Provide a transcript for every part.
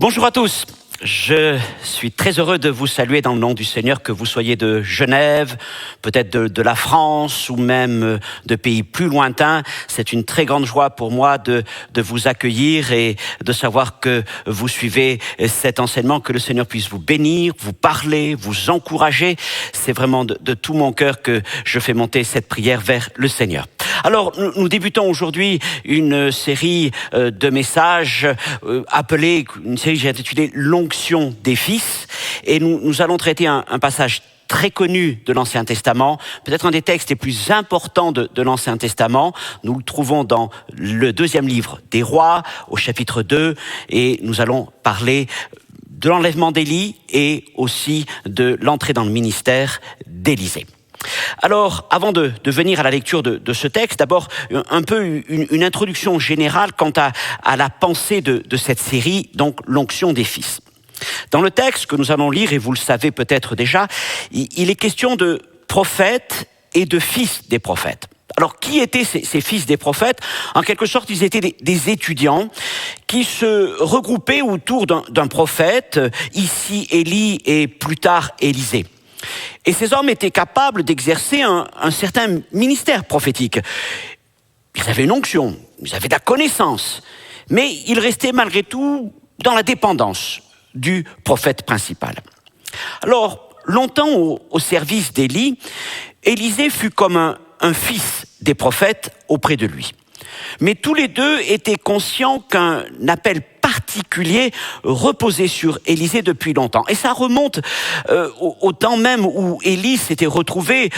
Bonjour à tous, je suis très heureux de vous saluer dans le nom du Seigneur, que vous soyez de Genève, peut-être de la France ou même de pays plus lointains. C'est une très grande joie pour moi de vous accueillir et de savoir que vous suivez cet enseignement, que le Seigneur puisse vous bénir, vous parler, vous encourager. C'est vraiment de tout mon cœur que je fais monter cette prière vers le Seigneur. Alors, nous débutons aujourd'hui une série de messages appelée, une série que j'ai intitulée « L'onction des fils ». Et nous allons traiter un passage très connu de l'Ancien Testament, peut-être un des textes les plus importants de l'Ancien Testament. Nous le trouvons dans le deuxième livre des Rois, au chapitre 2, et nous allons parler de l'enlèvement d'Élie et aussi de l'entrée dans le ministère d'Élisée. Alors, avant de venir à la lecture de ce texte, d'abord un peu une introduction générale quant à la pensée de cette série, donc l'onction des fils. Dans le texte que nous allons lire, et vous le savez peut-être déjà, il est question de prophètes et de fils des prophètes. Alors, qui étaient ces fils des prophètes? En quelque sorte, ils étaient des étudiants qui se regroupaient autour d'un prophète, ici Élie et plus tard Élisée. Et ces hommes étaient capables d'exercer un certain ministère prophétique. Ils avaient une onction, ils avaient de la connaissance, mais ils restaient malgré tout dans la dépendance du prophète principal. Alors, longtemps au service d'Élie, Élisée fut comme un fils des prophètes auprès de lui. Mais tous les deux étaient conscients qu'un appel particulier reposait sur Élisée depuis longtemps. Et ça remonte au temps même où Élie s'était retrouvé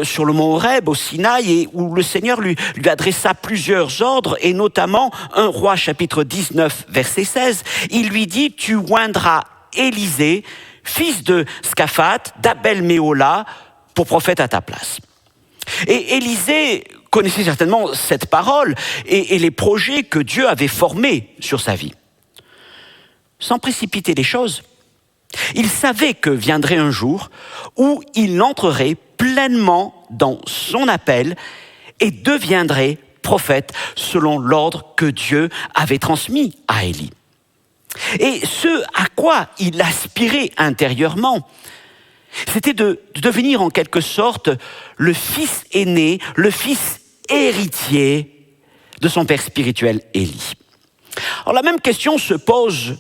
sur le mont Horeb, au Sinaï, et où le Seigneur lui adressa plusieurs ordres, et notamment 1 Roi chapitre 19, verset 16. Il lui dit « Tu oindras Élisée, fils de Scaphat, d'Abel-Méhola, pour prophète à ta place. » Et Élisée connaissait certainement cette parole et les projets que Dieu avait formés sur sa vie. Sans précipiter les choses, il savait que viendrait un jour où il entrerait pleinement dans son appel et deviendrait prophète selon l'ordre que Dieu avait transmis à Élie. Et ce à quoi il aspirait intérieurement, c'était de devenir en quelque sorte le fils aîné, le fils héritier de son père spirituel Élie. Alors la même question se pose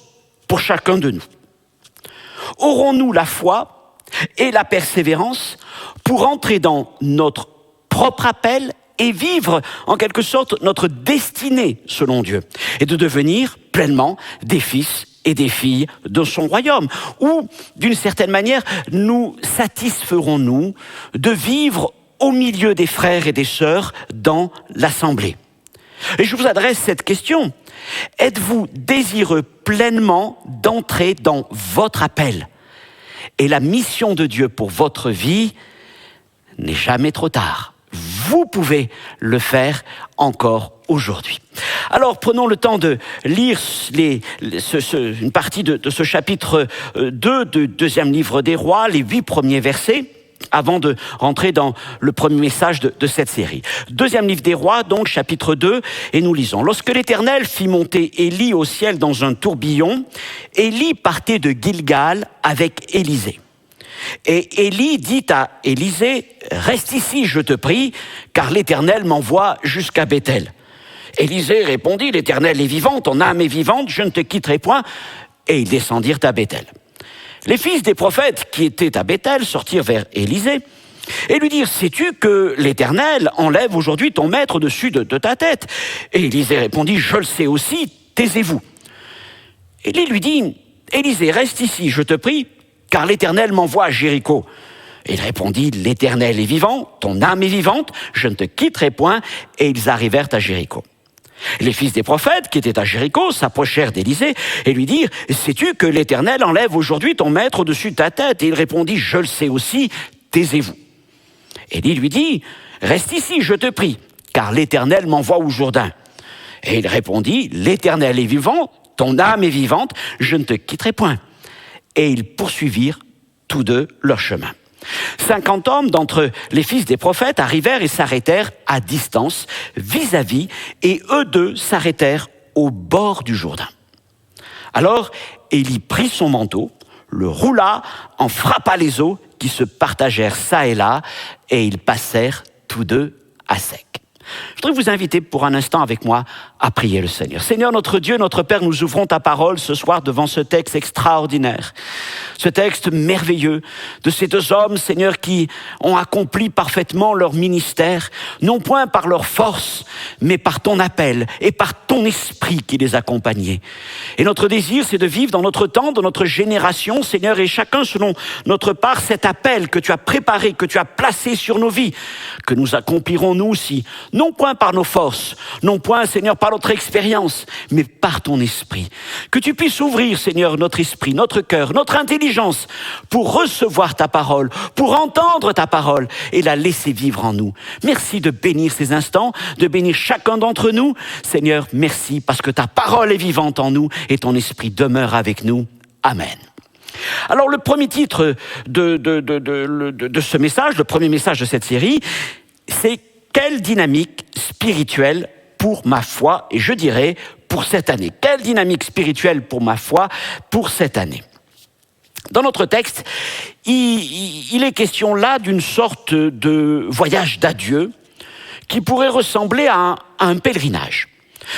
pour chacun de nous. Aurons-nous la foi et la persévérance pour entrer dans notre propre appel et vivre en quelque sorte notre destinée selon Dieu et de devenir pleinement des fils et des filles de son royaume? Ou, d'une certaine manière, nous satisferons-nous de vivre au milieu des frères et des sœurs dans l'assemblée? Et je vous adresse cette question. Êtes-vous désireux pleinement d'entrer dans votre appel? Et la mission de Dieu pour votre vie n'est jamais trop tard. Vous pouvez le faire encore aujourd'hui. Alors, prenons le temps de lire une partie de ce chapitre 2 du deuxième livre des Rois, les 8 premiers versets, avant de rentrer dans le premier message de cette série. Deuxième livre des Rois, donc, chapitre 2, et nous lisons. « Lorsque l'Éternel fit monter Élie au ciel dans un tourbillon, Élie partait de Gilgal avec Élisée. Et Élie dit à Élisée, « Reste ici, je te prie, car l'Éternel m'envoie jusqu'à Béthel. » Élisée répondit, « L'Éternel est vivant, ton âme est vivante, je ne te quitterai point. » Et ils descendirent à Béthel. Les fils des prophètes qui étaient à Béthel sortirent vers Élisée et lui dirent, « Sais-tu que l'Éternel enlève aujourd'hui ton maître au-dessus de ta tête ?» Et Élisée répondit, « Je le sais aussi, taisez-vous. » Élie lui dit, « Élisée, reste ici, je te prie, car l'Éternel m'envoie à Jéricho. » Et il répondit, « L'Éternel est vivant, ton âme est vivante, je ne te quitterai point. » Et ils arrivèrent à Jéricho. Les fils des prophètes qui étaient à Jéricho s'approchèrent d'Élisée et lui dirent, « Sais-tu que l'Éternel enlève aujourd'hui ton maître au-dessus de ta tête ?» Et il répondit, « Je le sais aussi, taisez-vous. » Élie lui dit, « Reste ici, je te prie, car l'Éternel m'envoie au Jourdain. » Et il répondit, « L'Éternel est vivant, ton âme est vivante, je ne te quitterai point. » Et ils poursuivirent tous deux leur chemin. 50 hommes d'entre les fils des prophètes arrivèrent et s'arrêtèrent à distance, vis-à-vis, et eux deux s'arrêtèrent au bord du Jourdain. Alors Élie prit son manteau, le roula, en frappa les eaux qui se partagèrent çà et là, et ils passèrent tous deux à sec. Je voudrais vous inviter pour un instant avec moi à prier le Seigneur. Seigneur, notre Dieu, notre Père, nous ouvrons ta parole ce soir devant ce texte extraordinaire. Ce texte merveilleux de ces deux hommes, Seigneur, qui ont accompli parfaitement leur ministère, non point par leur force, mais par ton appel et par ton esprit qui les accompagnait. Et notre désir, c'est de vivre dans notre temps, dans notre génération, Seigneur, et chacun selon notre part, cet appel que tu as préparé, que tu as placé sur nos vies, que nous accomplirons nous aussi, non point par nos forces, non point, Seigneur, par notre expérience, mais par ton esprit. Que tu puisses ouvrir, Seigneur, notre esprit, notre cœur, notre intelligence pour recevoir ta parole, pour entendre ta parole et la laisser vivre en nous. Merci de bénir ces instants, de bénir chacun d'entre nous. Seigneur, merci parce que ta parole est vivante en nous et ton esprit demeure avec nous. Amen. Alors, le premier titre de ce message, le premier message de cette série, c'est « Quelle dynamique spirituelle pour ma foi ?» et je dirais pour cette année. Quelle dynamique spirituelle pour ma foi pour cette année? Dans notre texte, il est question là d'une sorte de voyage d'adieu qui pourrait ressembler à un pèlerinage.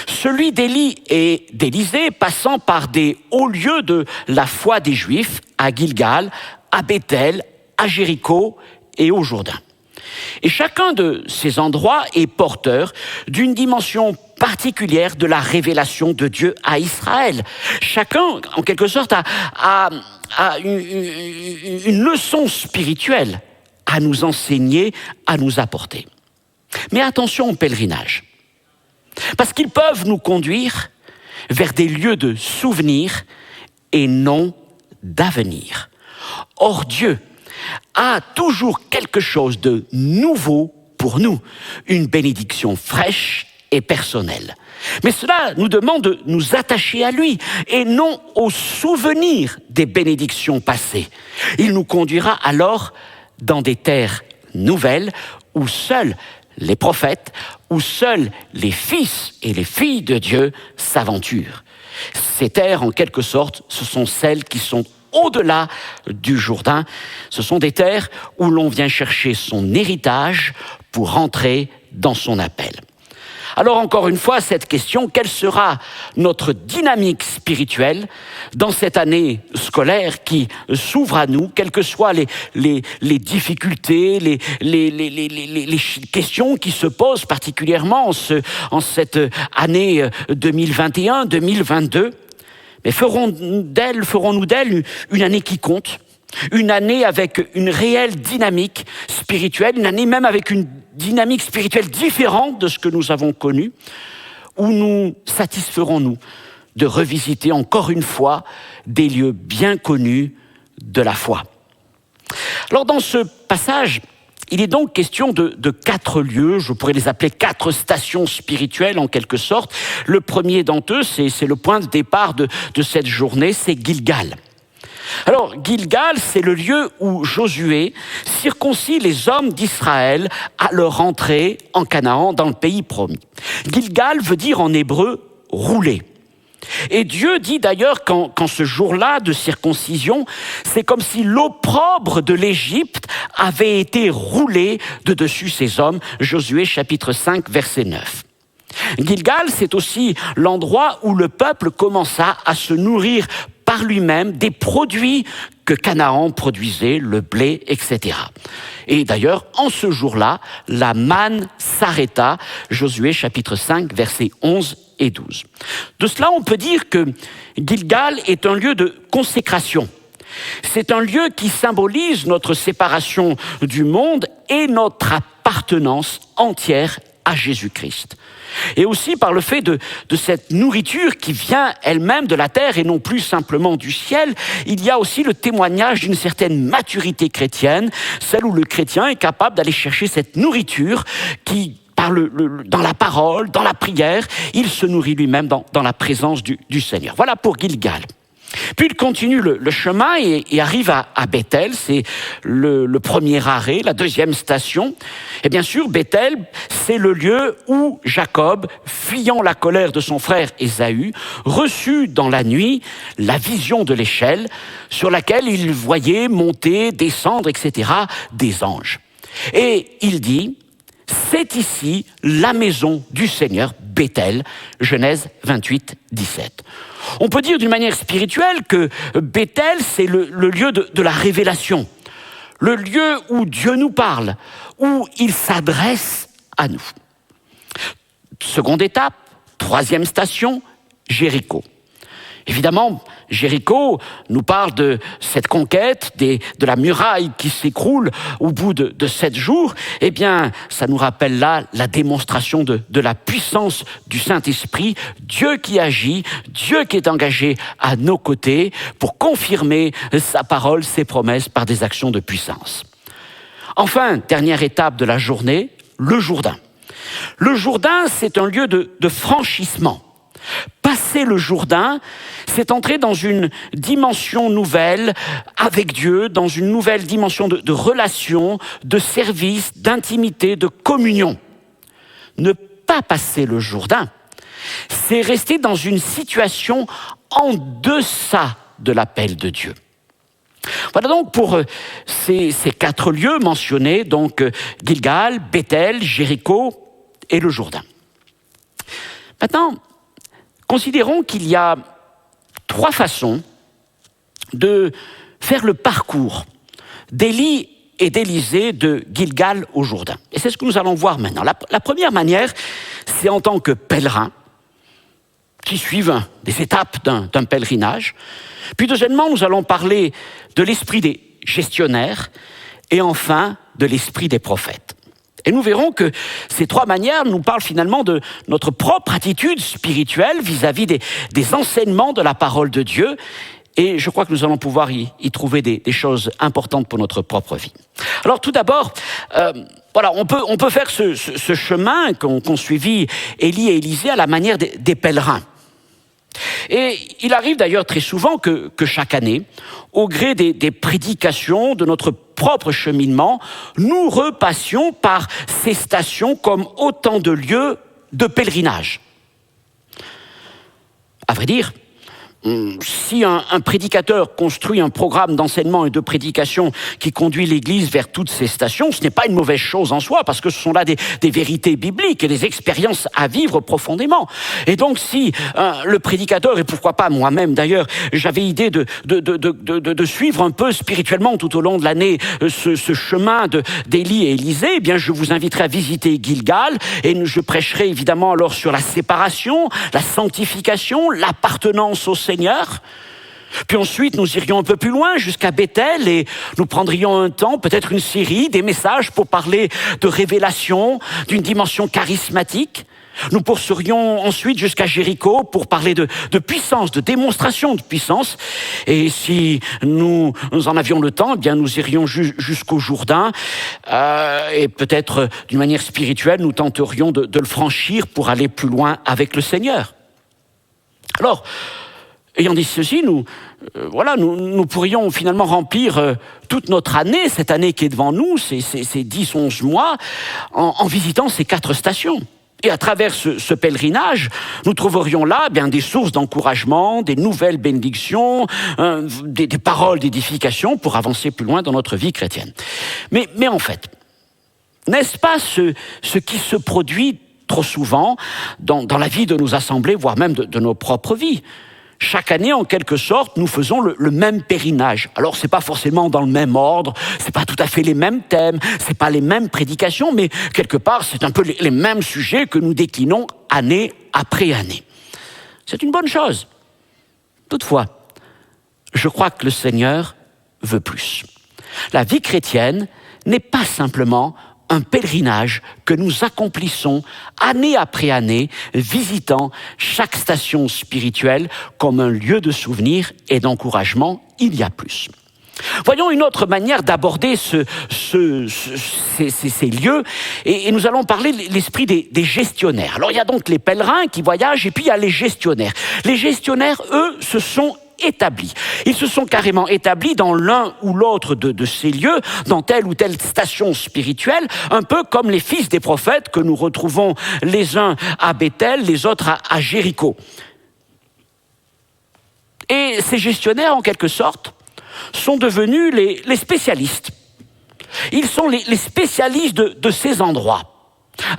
Celui d'Élie et d'Élisée passant par des hauts lieux de la foi des Juifs, à Gilgal, à Béthel, à Jéricho et au Jourdain. Et chacun de ces endroits est porteur d'une dimension particulière de la révélation de Dieu à Israël. Chacun, en quelque sorte, a une leçon spirituelle à nous enseigner, à nous apporter. Mais attention au pèlerinage, parce qu'ils peuvent nous conduire vers des lieux de souvenirs et non d'avenir. Or, Dieu a toujours quelque chose de nouveau pour nous, une bénédiction fraîche et personnelle. Mais cela nous demande de nous attacher à lui et non au souvenir des bénédictions passées. Il nous conduira alors dans des terres nouvelles où seuls les prophètes, où seuls les fils et les filles de Dieu s'aventurent. Ces terres, en quelque sorte, ce sont celles qui sont au-delà du Jourdain. Ce sont des terres où l'on vient chercher son héritage pour rentrer dans son appel. Alors encore une fois, cette question, quelle sera notre dynamique spirituelle dans cette année scolaire qui s'ouvre à nous, quelles que soient les difficultés, les questions qui se posent particulièrement en cette année 2021-2022. Mais ferons-nous d'elle une année qui compte, une année avec une réelle dynamique spirituelle, une année même avec une dynamique spirituelle différente de ce que nous avons connu, où nous satisferons-nous de revisiter encore une fois des lieux bien connus de la foi. Alors dans ce passage, il est donc question de 4 lieux, je pourrais les appeler 4 stations spirituelles en quelque sorte. Le premier d'entre eux, c'est le point de départ de cette journée, c'est Gilgal. Alors, Gilgal, c'est le lieu où Josué circoncit les hommes d'Israël à leur entrée en Canaan, dans le pays promis. Gilgal veut dire en hébreu « rouler ». Et Dieu dit d'ailleurs qu'en ce jour-là de circoncision, c'est comme si l'opprobre de l'Égypte avait été roulé de dessus ces hommes. Josué chapitre 5, verset 9. Gilgal, c'est aussi l'endroit où le peuple commença à se nourrir par lui-même des produits que Canaan produisait, le blé, etc. Et d'ailleurs, en ce jour-là, la manne s'arrêta. Josué chapitre 5, versets 11 et 12. De cela, on peut dire que Gilgal est un lieu de consécration. C'est un lieu qui symbolise notre séparation du monde et notre appartenance entière à Jésus-Christ. Et aussi par le fait de cette nourriture qui vient elle-même de la terre et non plus simplement du ciel, il y a aussi le témoignage d'une certaine maturité chrétienne, celle où le chrétien est capable d'aller chercher cette nourriture qui, dans la parole, dans la prière, il se nourrit lui-même dans la présence du Seigneur. Voilà pour Gilgal. Puis il continue le chemin et arrive à Béthel, c'est le premier arrêt, la deuxième station. Et bien sûr, Béthel, c'est le lieu où Jacob, fuyant la colère de son frère Ésaü, reçut dans la nuit la vision de l'échelle sur laquelle il voyait monter, descendre, etc., des anges. Et il dit, c'est ici la maison du Seigneur, Béthel, Genèse 28, 17. On peut dire d'une manière spirituelle que Béthel, c'est le lieu de la révélation, le lieu où Dieu nous parle, où il s'adresse à nous. Seconde étape, troisième station, Jéricho. Évidemment, Jéricho nous parle de cette conquête, de la muraille qui s'écroule au bout de 7 jours. Eh bien, ça nous rappelle là la démonstration de la puissance du Saint-Esprit, Dieu qui agit, Dieu qui est engagé à nos côtés pour confirmer sa parole, ses promesses par des actions de puissance. Enfin, dernière étape de la journée, le Jourdain. Le Jourdain, c'est un lieu de franchissement. Passer le Jourdain, c'est entrer dans une dimension nouvelle avec Dieu, dans une nouvelle dimension de relation, de service, d'intimité, de communion. Ne pas passer le Jourdain, c'est rester dans une situation en deçà de l'appel de Dieu. Voilà donc pour ces 4 lieux mentionnés, donc Gilgal, Béthel, Jéricho et le Jourdain. Maintenant, considérons qu'il y a 3 façons de faire le parcours d'Élie et d'Élisée de Gilgal au Jourdain. Et c'est ce que nous allons voir maintenant. La première manière, c'est en tant que pèlerins qui suivent des étapes d'un pèlerinage. Puis deuxièmement, nous allons parler de l'esprit des gestionnaires et enfin de l'esprit des prophètes. Et nous verrons que ces 3 manières nous parlent finalement de notre propre attitude spirituelle vis-à-vis des enseignements de la parole de Dieu. Et je crois que nous allons pouvoir y trouver des choses importantes pour notre propre vie. Alors tout d'abord, voilà, on peut faire ce chemin qu'ont suivi Élie et Élisée à la manière des pèlerins. Et il arrive d'ailleurs très souvent que chaque année, au gré des prédications de notre propre cheminement, nous repassions par ces stations comme autant de lieux de pèlerinage. À vrai dire, si un prédicateur construit un programme d'enseignement et de prédication qui conduit l'Église vers toutes ces stations, ce n'est pas une mauvaise chose en soi, parce que ce sont là des vérités bibliques et des expériences à vivre profondément. Et donc si le prédicateur, et pourquoi pas moi-même d'ailleurs, j'avais idée de suivre un peu spirituellement tout au long de l'année ce chemin d'Élie et Élisée, eh bien je vous inviterai à visiter Gilgal, et je prêcherai évidemment alors sur la séparation, la sanctification, l'appartenance au Seigneur. Puis ensuite, nous irions un peu plus loin jusqu'à Béthel et nous prendrions un temps, peut-être une série, des messages pour parler de révélation, d'une dimension charismatique. Nous poursuivrions ensuite jusqu'à Jéricho pour parler de puissance, de démonstration de puissance. Et si nous en avions le temps, eh bien nous irions jusqu'au Jourdain et peut-être d'une manière spirituelle, nous tenterions de le franchir pour aller plus loin avec le Seigneur. Alors, ayant dit ceci, nous pourrions finalement remplir toute notre année, cette année qui est devant nous, ces 10-11 mois, en visitant ces 4 stations. Et à travers ce pèlerinage, nous trouverions là bien des sources d'encouragement, des nouvelles bénédictions, des paroles d'édification pour avancer plus loin dans notre vie chrétienne. Mais en fait, n'est-ce pas ce qui se produit trop souvent dans la vie de nos assemblées, voire même de nos propres vies? Chaque année, en quelque sorte, nous faisons le même pèlerinage. Alors, c'est pas forcément dans le même ordre, c'est pas tout à fait les mêmes thèmes, c'est pas les mêmes prédications, mais quelque part, c'est un peu les mêmes sujets que nous déclinons année après année. C'est une bonne chose. Toutefois, je crois que le Seigneur veut plus. La vie chrétienne n'est pas simplement un pèlerinage que nous accomplissons année après année, visitant chaque station spirituelle comme un lieu de souvenir et d'encouragement. Il y a plus. Voyons une autre manière d'aborder ces lieux, et nous allons parler de l'esprit des gestionnaires. Alors il y a donc les pèlerins qui voyagent, et puis il y a les gestionnaires. Les gestionnaires, eux, ce sont établis. Ils se sont carrément établis dans l'un ou l'autre de ces lieux, dans telle ou telle station spirituelle, un peu comme les fils des prophètes que nous retrouvons les uns à Béthel, les autres à Jéricho. Et ces gestionnaires, en quelque sorte, sont devenus les spécialistes. Ils sont les spécialistes de ces endroits.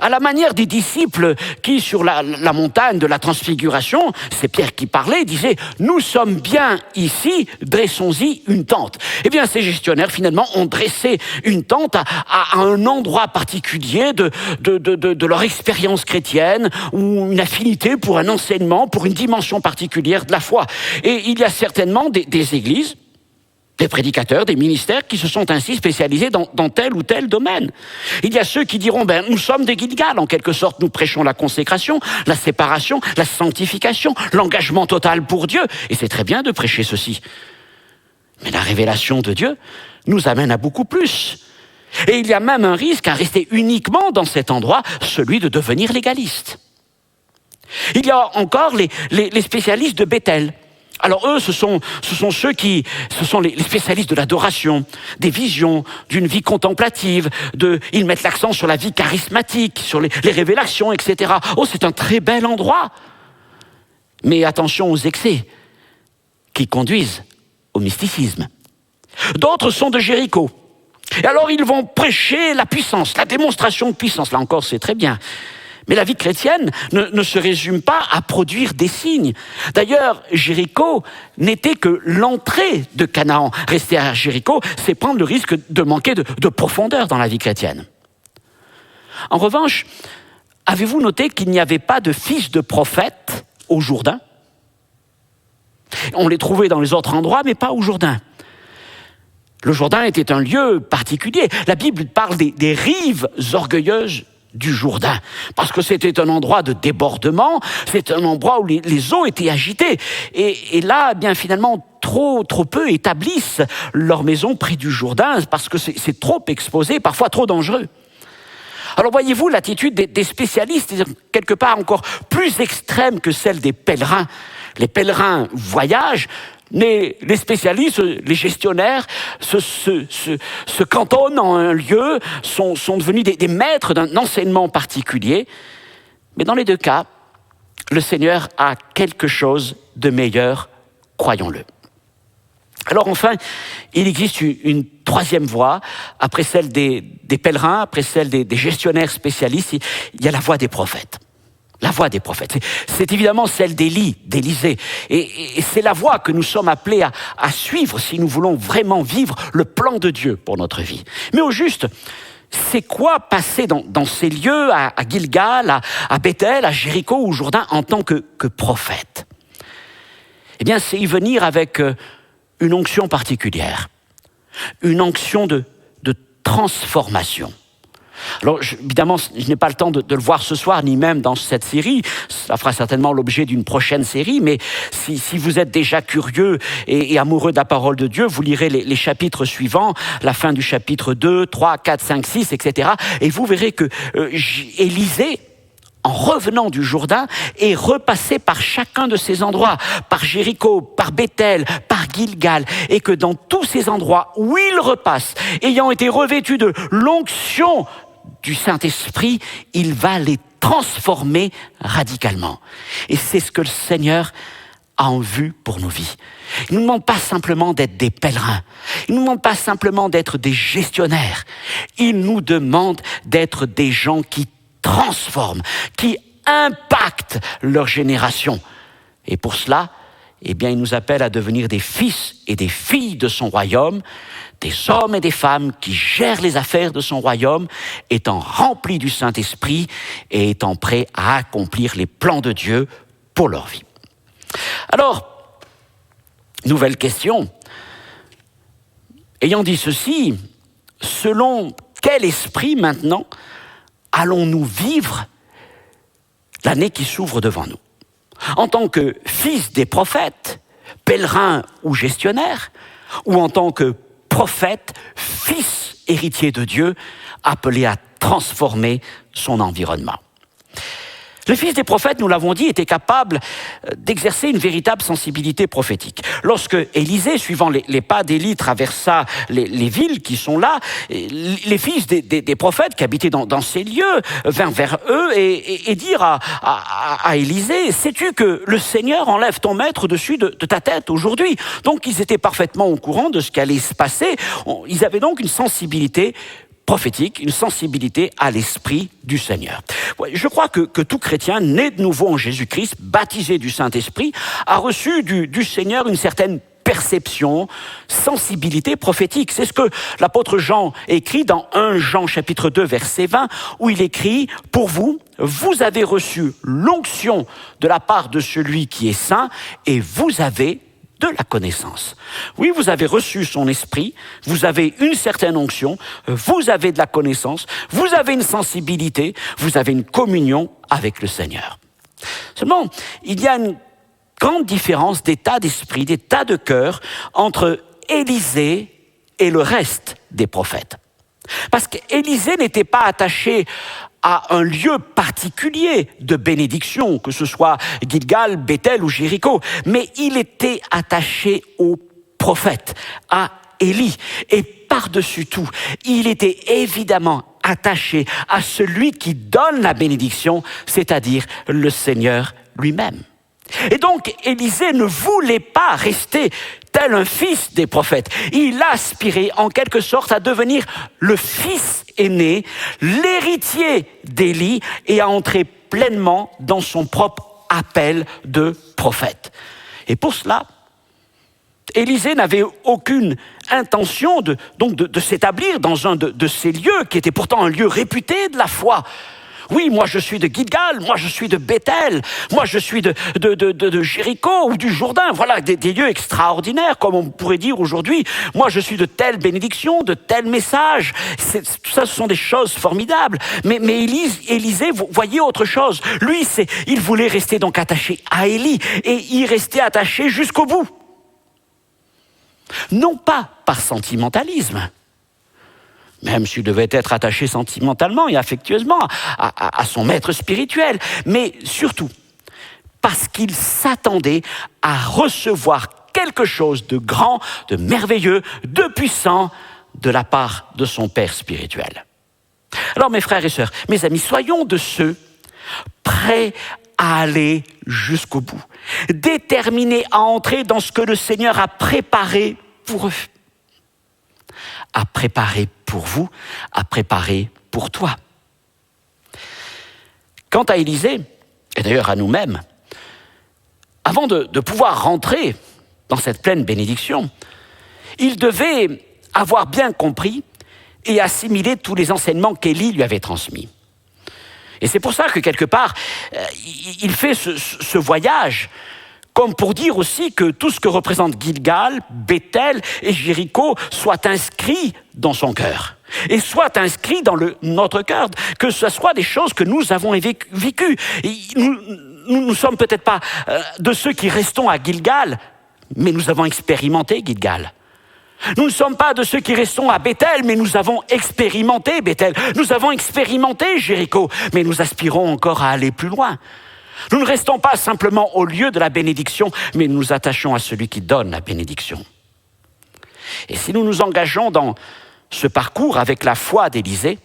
À la manière des disciples qui, sur la montagne de la Transfiguration, c'est Pierre qui parlait, disait « Nous sommes bien ici, dressons-y une tente ». Eh bien, ces gestionnaires, finalement, ont dressé une tente à un endroit particulier de leur expérience chrétienne ou une affinité pour un enseignement, pour une dimension particulière de la foi. Et il y a certainement des églises, des prédicateurs, des ministères qui se sont ainsi spécialisés dans tel ou tel domaine. Il y a ceux qui diront, nous sommes des Gilgal, en quelque sorte, nous prêchons la consécration, la séparation, la sanctification, l'engagement total pour Dieu. Et c'est très bien de prêcher ceci. Mais la révélation de Dieu nous amène à beaucoup plus. Et il y a même un risque à rester uniquement dans cet endroit, celui de devenir légaliste. Il y a encore les spécialistes de Béthel. Alors eux, ce sont les spécialistes de l'adoration, des visions, d'une vie contemplative, ils mettent l'accent sur la vie charismatique, sur les révélations, etc. Oh, c'est un très bel endroit. Mais attention aux excès qui conduisent au mysticisme. D'autres sont de Jéricho. Et alors ils vont prêcher la puissance, la démonstration de puissance. Là encore, c'est très bien. Mais la vie chrétienne ne se résume pas à produire des signes. D'ailleurs, Jéricho n'était que l'entrée de Canaan. Rester à Jéricho, c'est prendre le risque de manquer de profondeur dans la vie chrétienne. En revanche, avez-vous noté qu'il n'y avait pas de fils de prophète au Jourdain ? On les trouvait dans les autres endroits, mais pas au Jourdain. Le Jourdain était un lieu particulier. La Bible parle des rives orgueilleuses du Jourdain, parce que c'était un endroit de débordement, c'est un endroit où les eaux étaient agitées. Et là, bien finalement, trop peu établissent leur maison près du Jourdain, parce que c'est trop exposé, parfois trop dangereux. Alors voyez-vous, l'attitude des spécialistes est quelque part encore plus extrême que celle des pèlerins. Les pèlerins voyagent, mais les spécialistes, les gestionnaires, se cantonnent en un lieu, sont devenus des maîtres d'un enseignement particulier. Mais dans les deux cas, le Seigneur a quelque chose de meilleur, croyons-le. Alors enfin, il existe une troisième voie, après celle des pèlerins, après celle des gestionnaires spécialistes, il y a la voie des prophètes. La voie des prophètes. C'est évidemment celle d'Élisée. Et c'est la voie que nous sommes appelés à suivre si nous voulons vraiment vivre le plan de Dieu pour notre vie. Mais au juste, c'est quoi passer dans ces lieux, à Gilgal, à Béthel, à Jéricho ou Jourdain, en tant que prophète ? Eh bien, c'est y venir avec une onction particulière, une onction de transformation. Alors, évidemment, je n'ai pas le temps de le voir ce soir, ni même dans cette série. Ça fera certainement l'objet d'une prochaine série, mais si vous êtes déjà curieux et amoureux de la parole de Dieu, vous lirez les chapitres suivants, la fin du chapitre 2, 3, 4, 5, 6, etc. Et vous verrez que Élisée, en revenant du Jourdain, est repassé par chacun de ces endroits, par Jéricho, par Béthel, par Gilgal, et que dans tous ces endroits où il repasse, ayant été revêtu de l'onction du Saint-Esprit, il va les transformer radicalement. Et c'est ce que le Seigneur a en vue pour nos vies. Il ne nous demande pas simplement d'être des pèlerins. Il ne nous demande pas simplement d'être des gestionnaires. Il nous demande d'être des gens qui transforment, qui impactent leur génération. Et pour cela, eh bien, il nous appelle à devenir des fils et des filles de son royaume, des hommes et des femmes qui gèrent les affaires de son royaume, étant remplis du Saint-Esprit et étant prêts à accomplir les plans de Dieu pour leur vie. Alors, nouvelle question. Ayant dit ceci, selon quel esprit maintenant allons-nous vivre l'année qui s'ouvre devant nous ? En tant que fils des prophètes, pèlerins ou gestionnaires, ou en tant que prophète, fils héritier de Dieu, appelé à transformer son environnement. Les fils des prophètes, nous l'avons dit, étaient capables d'exercer une véritable sensibilité prophétique. Lorsque Élisée, suivant les pas d'Élie, traversa les villes qui sont là, les fils des prophètes qui habitaient dans ces lieux vinrent vers eux et dirent à Élisée, « Sais-tu que le Seigneur enlève ton maître au-dessus de ta tête aujourd'hui ?» Donc ils étaient parfaitement au courant de ce qui allait se passer. Ils avaient donc une sensibilité prophétique, une sensibilité à l'Esprit du Seigneur. Je crois que tout chrétien né de nouveau en Jésus-Christ, baptisé du Saint-Esprit, a reçu du Seigneur une certaine perception, sensibilité prophétique. C'est ce que l'apôtre Jean écrit dans 1 Jean chapitre 2 verset 20, où il écrit « Pour vous, vous avez reçu l'onction de la part de celui qui est saint et vous avez de la connaissance. » Oui, vous avez reçu son esprit, vous avez une certaine onction, vous avez de la connaissance, vous avez une sensibilité, vous avez une communion avec le Seigneur. Seulement, il y a une grande différence d'état d'esprit, d'état de cœur entre Élisée et le reste des prophètes. Parce qu'Élisée n'était pas attaché à un lieu particulier de bénédiction, que ce soit Gilgal, Béthel ou Jéricho, mais il était attaché au prophète, à Élie. Et par-dessus tout, il était évidemment attaché à celui qui donne la bénédiction, c'est-à-dire le Seigneur lui-même. Et donc, Élisée ne voulait pas rester tel un fils des prophètes. Il aspirait en quelque sorte à devenir le fils aîné, l'héritier d'Élie et à entrer pleinement dans son propre appel de prophète. Et pour cela, Élisée n'avait aucune intention de s'établir dans un de ces lieux qui était pourtant un lieu réputé de la foi. Oui, moi je suis de Gilgal, moi je suis de Béthel, moi je suis de Jéricho ou du Jourdain. Voilà des lieux extraordinaires, comme on pourrait dire aujourd'hui. Moi je suis de telle bénédiction, de tel message. Tout ça, ce sont des choses formidables. Mais Élisée voyait autre chose. Lui, il voulait rester donc attaché à Élie et y rester attaché jusqu'au bout. Non pas par sentimentalisme, même s'il devait être attaché sentimentalement et affectueusement à son maître spirituel, mais surtout parce qu'il s'attendait à recevoir quelque chose de grand, de merveilleux, de puissant de la part de son Père spirituel. Alors mes frères et sœurs, mes amis, soyons de ceux prêts à aller jusqu'au bout, déterminés à entrer dans ce que le Seigneur a préparé pour eux, à préparer pour vous, à préparer pour toi. Quant à Élisée, et d'ailleurs à nous-mêmes, avant de pouvoir rentrer dans cette pleine bénédiction, il devait avoir bien compris et assimilé tous les enseignements qu'Élie lui avait transmis. Et c'est pour ça que quelque part, il fait ce voyage comme pour dire aussi que tout ce que représente Gilgal, Béthel et Jéricho soit inscrit dans son cœur et soit inscrit dans notre cœur, que ce soit des choses que nous avons vécues. Nous ne sommes peut-être pas de ceux qui restons à Gilgal, mais nous avons expérimenté Gilgal. Nous ne sommes pas de ceux qui restons à Béthel, mais nous avons expérimenté Béthel. Nous avons expérimenté Jéricho, mais nous aspirons encore à aller plus loin. Nous ne restons pas simplement au lieu de la bénédiction, mais nous nous attachons à celui qui donne la bénédiction. Et si nous nous engageons dans ce parcours avec la foi d'Élisée,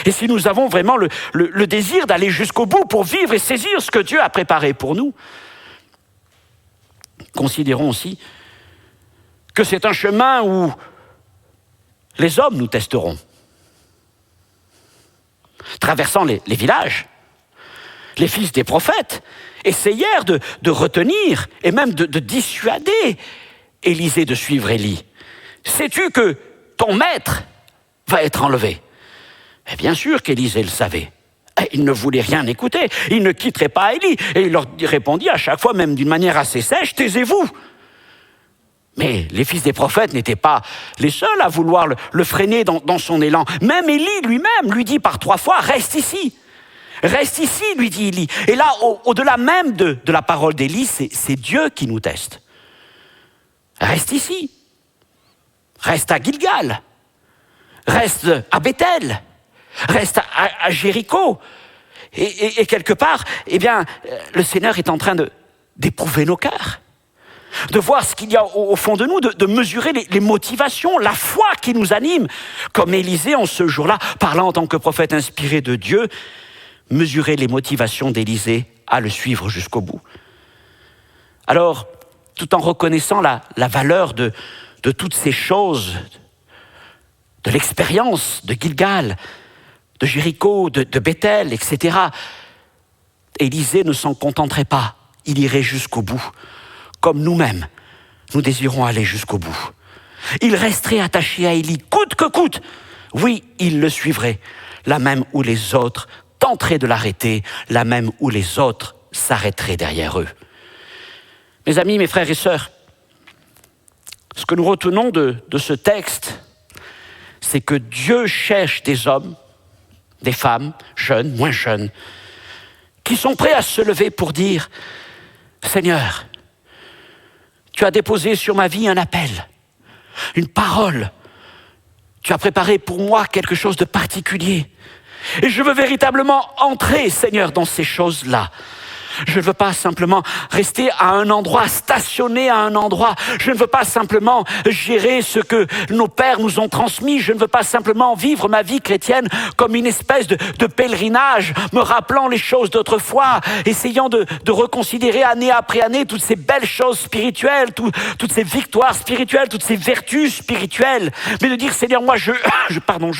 et si nous avons vraiment le désir d'aller jusqu'au bout pour vivre et saisir ce que Dieu a préparé pour nous, considérons aussi que c'est un chemin où les hommes nous testeront. Traversant les villages, les fils des prophètes essayèrent de retenir et même de dissuader Élisée de suivre Élie. Sais-tu que ton maître va être enlevé? Et bien sûr qu'Élisée le savait. Il ne voulait rien écouter. Il ne quitterait pas Élie. Et il leur répondit à chaque fois, même d'une manière assez sèche, « Taisez-vous ». Mais les fils des prophètes n'étaient pas les seuls à vouloir le freiner dans son élan. Même Élie lui-même lui dit par 3 fois « Reste ici ». Reste ici, lui dit Élie. Et là, au-delà même de la parole d'Élie, c'est Dieu qui nous teste. Reste ici. Reste à Gilgal. Reste à Béthel. Reste à Jéricho. Et quelque part, eh bien, le Seigneur est en train d'éprouver nos cœurs, de voir ce qu'il y a au fond de nous, de mesurer les motivations, la foi qui nous anime. Comme Élisée en ce jour-là, parlant en tant que prophète inspiré de Dieu, mesurer les motivations d'Élisée à le suivre jusqu'au bout. Alors, tout en reconnaissant la valeur de toutes ces choses, de l'expérience de Gilgal, de Jéricho, de Bethel, etc., Élisée ne s'en contenterait pas, il irait jusqu'au bout. Comme nous-mêmes, nous désirons aller jusqu'au bout. Il resterait attaché à Élie, coûte que coûte. Oui, il le suivrait, là même où les autres tenteraient de l'arrêter, là même où les autres s'arrêteraient derrière eux. Mes amis, mes frères et sœurs, ce que nous retenons de ce texte, c'est que Dieu cherche des hommes, des femmes, jeunes, moins jeunes, qui sont prêts à se lever pour dire « Seigneur, tu as déposé sur ma vie un appel, une parole. Tu as préparé pour moi quelque chose de particulier. Et je veux véritablement entrer, Seigneur, dans ces choses-là. Je ne veux pas simplement rester à un endroit, stationner à un endroit. Je ne veux pas simplement gérer ce que nos pères nous ont transmis. Je ne veux pas simplement vivre ma vie chrétienne comme une espèce de pèlerinage, me rappelant les choses d'autrefois, essayant de reconsidérer année après année toutes ces belles choses spirituelles, toutes ces victoires spirituelles, toutes ces vertus spirituelles. Mais de dire, Seigneur, moi, je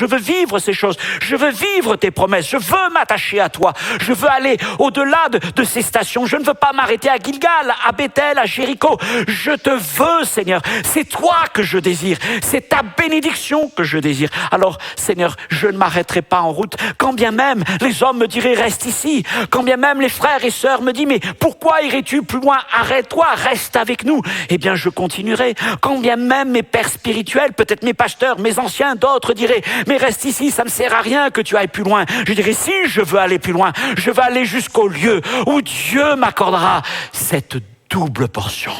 veux vivre ces choses. Je veux vivre tes promesses. Je veux m'attacher à toi. Je veux aller au-delà de ces stations. Je ne veux pas m'arrêter à Gilgal, à Bethel, à Jéricho. Je te veux, Seigneur. C'est toi que je désire. C'est ta bénédiction que je désire. Alors, Seigneur, je ne m'arrêterai pas en route. Quand bien même les hommes me diraient, reste ici. Quand bien même les frères et sœurs me disent, mais pourquoi irais-tu plus loin? Arrête-toi, reste avec nous. Eh bien, je continuerai. Quand bien même mes pères spirituels, peut-être mes pasteurs, mes anciens, d'autres diraient, mais reste ici, ça ne sert à rien que tu ailles plus loin. Je dirais, si je veux aller plus loin, je veux aller jusqu'au lieu où Dieu m'accordera cette double portion,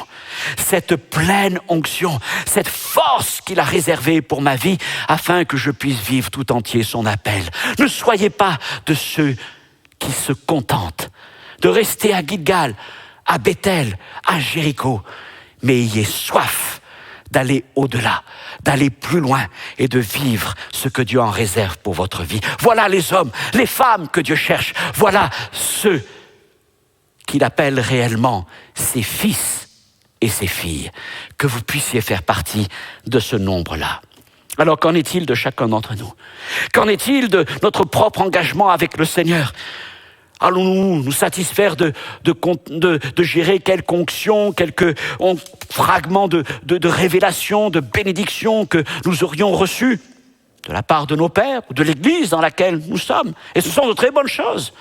cette pleine onction, cette force qu'il a réservée pour ma vie afin que je puisse vivre tout entier son appel. Ne soyez pas de ceux qui se contentent de rester à Gilgal, à Bethel, à Jéricho, mais ayez soif d'aller au-delà, d'aller plus loin et de vivre ce que Dieu en réserve pour votre vie. Voilà les hommes, les femmes que Dieu cherche. Voilà ceux qu'il appelle réellement ses fils et ses filles, que vous puissiez faire partie de ce nombre-là. Alors qu'en est-il de chacun d'entre nous? Qu'en est-il de notre propre engagement avec le Seigneur? Allons-nous nous satisfaire de gérer quelques onctions, quelques fragments de révélation, de bénédiction que nous aurions reçus de la part de nos pères ou de l'Église dans laquelle nous sommes? Et ce sont de très bonnes choses.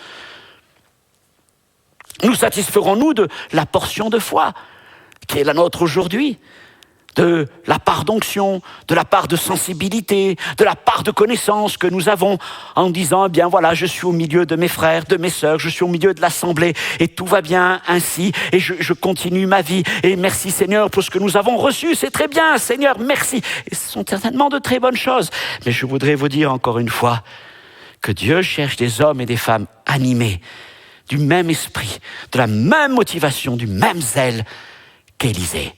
Nous satisferons-nous de la portion de foi qui est la nôtre aujourd'hui, de la part d'onction, de la part de sensibilité, de la part de connaissance que nous avons en disant, eh bien voilà, je suis au milieu de mes frères, de mes sœurs, je suis au milieu de l'assemblée et tout va bien ainsi et je continue ma vie et merci Seigneur pour ce que nous avons reçu, c'est très bien Seigneur, merci. Et ce sont certainement de très bonnes choses, mais je voudrais vous dire encore une fois que Dieu cherche des hommes et des femmes animés du même esprit, de la même motivation, du même zèle qu'Élisée.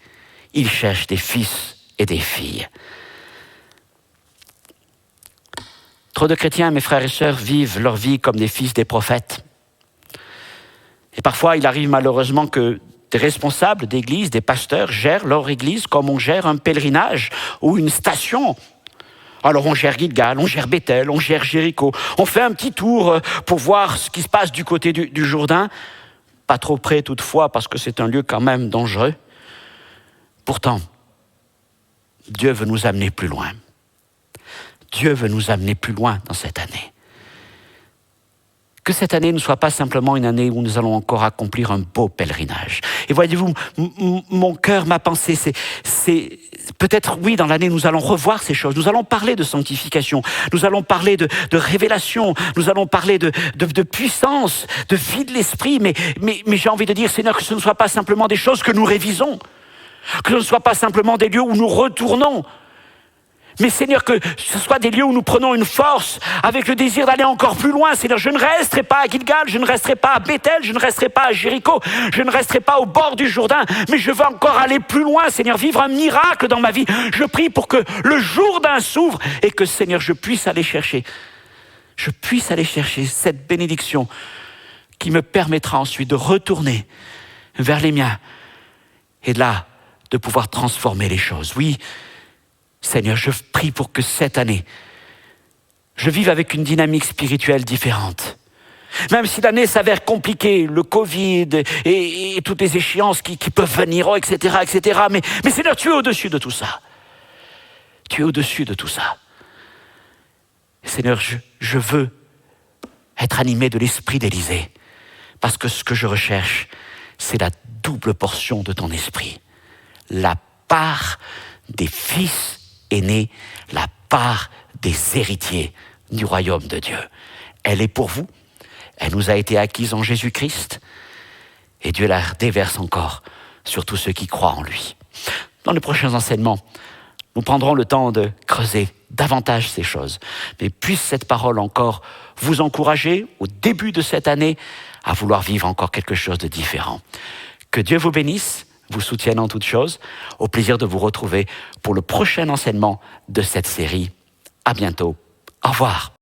Il cherche des fils et des filles. Trop de chrétiens, mes frères et sœurs, vivent leur vie comme des fils des prophètes. Et parfois, il arrive malheureusement que des responsables d'église, des pasteurs, gèrent leur église comme on gère un pèlerinage ou une station. Alors on gère Gilgal, on gère Bethel, on gère Jéricho. On fait un petit tour pour voir ce qui se passe du côté du Jourdain. Pas trop près toutefois, parce que c'est un lieu quand même dangereux. Pourtant, Dieu veut nous amener plus loin. Dieu veut nous amener plus loin dans cette année. Que cette année ne soit pas simplement une année où nous allons encore accomplir un beau pèlerinage. Et voyez-vous, mon cœur, ma pensée, c'est peut-être, oui, dans l'année, nous allons revoir ces choses. Nous allons parler de sanctification. Nous allons parler de révélation. Nous allons parler de puissance, de vie de l'esprit. Mais j'ai envie de dire, Seigneur, que ce ne soit pas simplement des choses que nous révisons. Que ce ne soit pas simplement des lieux où nous retournons. Mais Seigneur, que ce soit des lieux où nous prenons une force avec le désir d'aller encore plus loin. Seigneur, je ne resterai pas à Gilgal, je ne resterai pas à Bethel, je ne resterai pas à Jéricho, je ne resterai pas au bord du Jourdain, mais je veux encore aller plus loin, Seigneur, vivre un miracle dans ma vie. Je prie pour que le Jourdain s'ouvre et que, Seigneur, je puisse aller chercher cette bénédiction qui me permettra ensuite de retourner vers les miens et de là, de pouvoir transformer les choses. Oui, Seigneur, je prie pour que cette année, je vive avec une dynamique spirituelle différente. Même si l'année s'avère compliquée, le Covid et toutes les échéances qui peuvent venir, etc., etc. Mais Seigneur, tu es au-dessus de tout ça. Tu es au-dessus de tout ça. Seigneur, je veux être animé de l'esprit d'Élisée. Parce que ce que je recherche, c'est la double portion de ton esprit. La part des fils aînés, la part des héritiers du royaume de Dieu. Elle est pour vous, elle nous a été acquise en Jésus-Christ, et Dieu la déverse encore sur tous ceux qui croient en lui. Dans les prochains enseignements, nous prendrons le temps de creuser davantage ces choses. Mais puisse cette parole encore vous encourager au début de cette année à vouloir vivre encore quelque chose de différent. Que Dieu vous bénisse, vous soutienne en toutes choses. Au plaisir de vous retrouver pour le prochain enseignement de cette série. À bientôt. Au revoir.